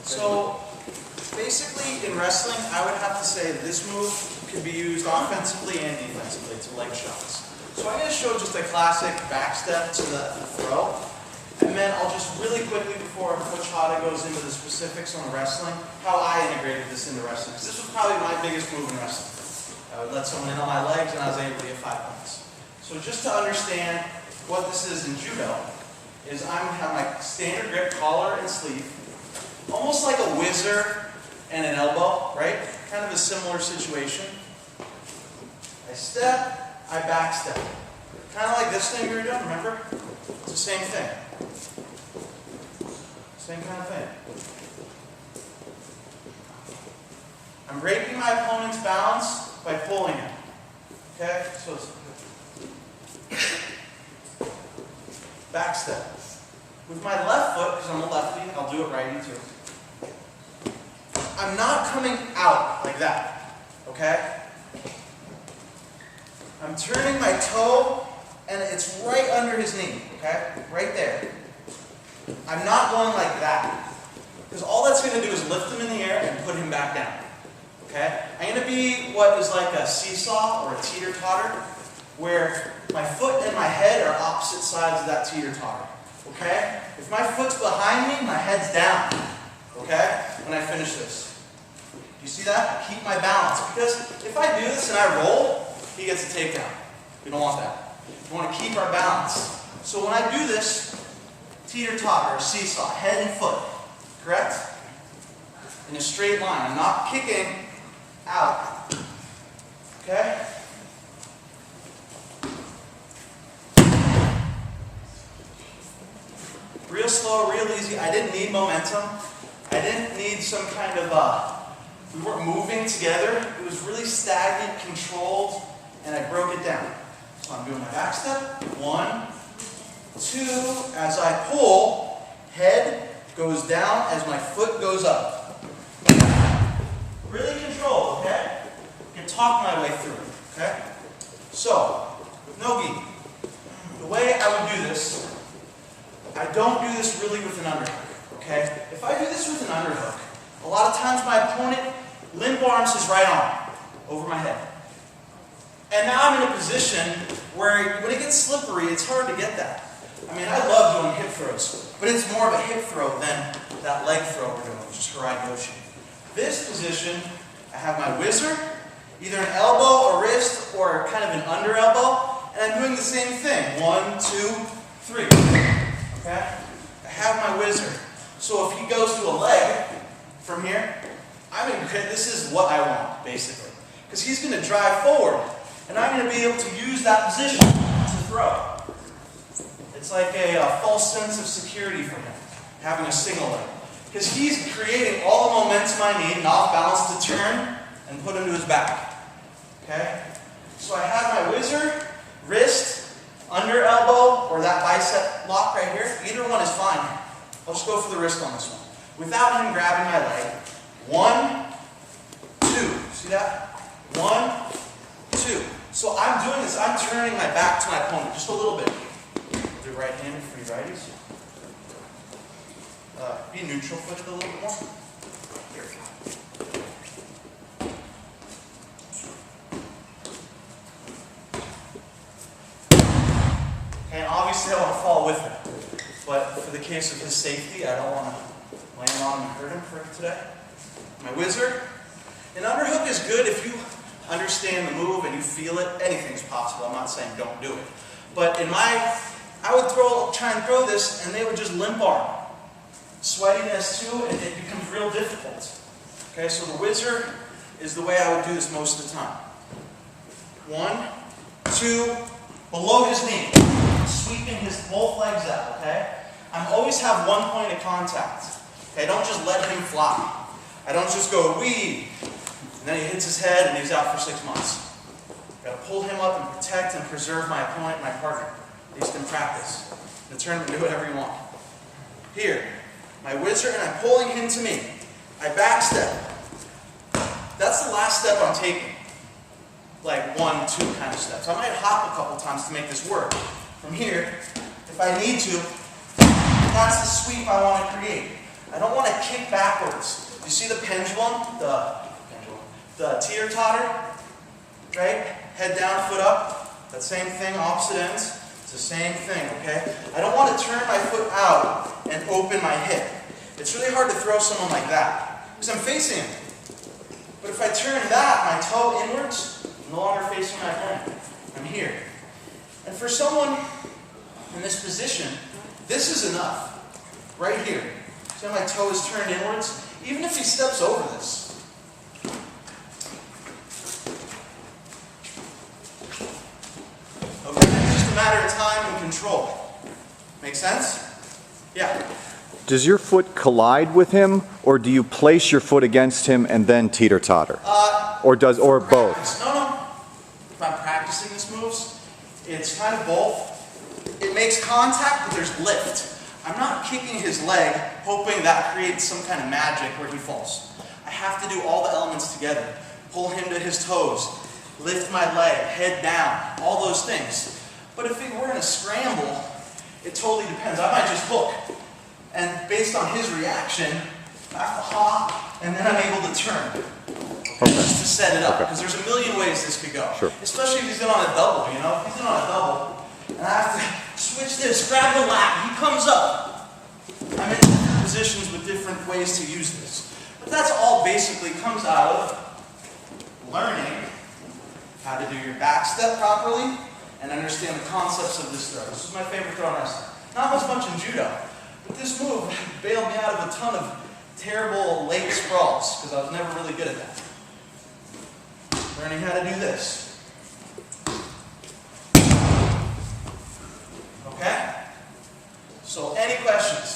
So basically in wrestling, I would have to say this move can be used offensively and defensively to leg shots. So I'm going to show just a classic back step to the throw. And then I'll just really quickly, before Coach Hada goes into the specifics on wrestling, how I integrated this into wrestling. Because this was probably my biggest move in wrestling. I would let someone in on my legs and I was able to get 5 points. So just to understand what this is in judo, is I'm going to have my standard grip, collar and sleeve, almost like a whizzer and an elbow, right? Kind of a similar situation. I step, I back step. Kind of like this thing we were doing, remember? It's the same thing. Same kind of thing. I'm breaking my opponent's balance by pulling him. Okay? So it's back step. With my left foot, because I'm a lefty, I'll do it righty too. I'm not coming out like that. Okay? I'm turning my toe, and it's right under his knee. Okay? Right there. I'm not going like that. Because all that's going to do is lift him in the air and put him back down. Okay? I'm going to be what is like a seesaw or a teeter-totter, where my foot and my head are opposite sides of that teeter-totter. Okay? If my foot's behind me, my head's down. Okay? When I finish this. You see that? I keep my balance. Because if I do this and I roll, he gets a takedown. We don't want that. We want to keep our balance. So when I do this, teeter-totter, seesaw, head and foot, correct? In a straight line. I'm not kicking out. Okay? Real slow, real easy. I didn't need momentum. I didn't need some kind of, we weren't moving together. It was really stagnant, controlled, and I broke it down. So I'm doing my back step. 1, 2, as I pull, head goes down as my foot goes up. Really controlled, okay? I can talk my way through it, okay? So, with no gi, the way I would do this, I don't do this really with an underhook, okay? If I do this with an underhook, a lot of times my opponent limp arms his right arm over my head. And now I'm in a position where when it gets slippery, it's hard to get that. I mean, I love doing hip throws, but it's more of a hip throw than that leg throw we're doing, which is Harai Goshi. This position, I have my whizzer, either an elbow, a wrist, or kind of an under elbow, and I'm doing the same thing. 1, 2, 3. Okay? I have my whizzer. So if he goes to a leg from here, this is what I want, basically. Because he's going to drive forward, and I'm going to be able to use that position to throw. It's like a false sense of security for him, having a single leg. Because he's creating all the momentum I need and off balance to turn and put him to his back. Okay? So I have my whizzer, wrist, under elbow, or that bicep lock right here. Either one is fine. I'll just go for the wrist on this one. Without him grabbing my leg. 1, 2. See that? 1, 2. So I'm doing this. I'm turning my back to my opponent just a little bit. Do right-handed for you righties. Be neutral footed a little bit more. Here. And obviously I want to fall with him. But for the case of his safety, I don't want to land on him and hurt him for today. My whizzer. An underhook is good if you understand the move and you feel it. Anything's possible. I'm not saying don't do it. But I would try and throw this and they would just limp arm. Sweatiness too, and it becomes real difficult. Okay, so the whizzer is the way I would do this most of the time. 1, 2, below his knee. Sweeping his both legs out, okay? I always have one point of contact. Okay, I don't just let him fly. I don't just go, wee, and then he hits his head and he's out for 6 months. I've got to pull him up and protect and preserve my opponent, my partner. At least in practice. In the tournament, do whatever you want. Here, my whizzer, and I'm pulling him to me. I back step. That's the last step I'm taking. Like 1, 2 kind of steps. I might hop a couple times to make this work. From here, if I need to, that's the sweep I want to create. I don't want to kick backwards. You see the pendulum? The teeter-totter? Right? Head down, foot up. That same thing, opposite ends. It's the same thing, okay? I don't want to turn my foot out and open my hip. It's really hard to throw someone like that because I'm facing him. But if I turn that, my toe inwards, I'm no longer facing my opponent. I'm here. And for someone in this position, this is enough. Right here. See how my toe is turned inwards? Even if he steps over this. Okay, it's just a matter of time and control. Make sense? Yeah. Does your foot collide with him, or do you place your foot against him and then teeter-totter? Or both? No. If I'm practicing these moves, it's kind of both. It makes contact, but there's lift. I'm not kicking his leg, hoping that creates some kind of magic where he falls. I have to do all the elements together. Pull him to his toes, lift my leg, head down, all those things. But if we're in a scramble, it totally depends. I might just hook. And based on his reaction, I have to hop, and then I'm able to turn. Okay. Just to set it up, because there's a million ways this could go. Sure. Especially if he's in on a double, you know? If he's in on a double, and I have to switch this, grab the lat, he comes up. I'm in different positions with different ways to use this. But that's all basically comes out of learning how to do your back step properly and understand the concepts of this throw. This is my favorite throw in wrestling. Not as much in judo, but this move bailed me out of a ton of terrible late sprawls because I was never really good at that. Learning how to do this. Okay? So any questions?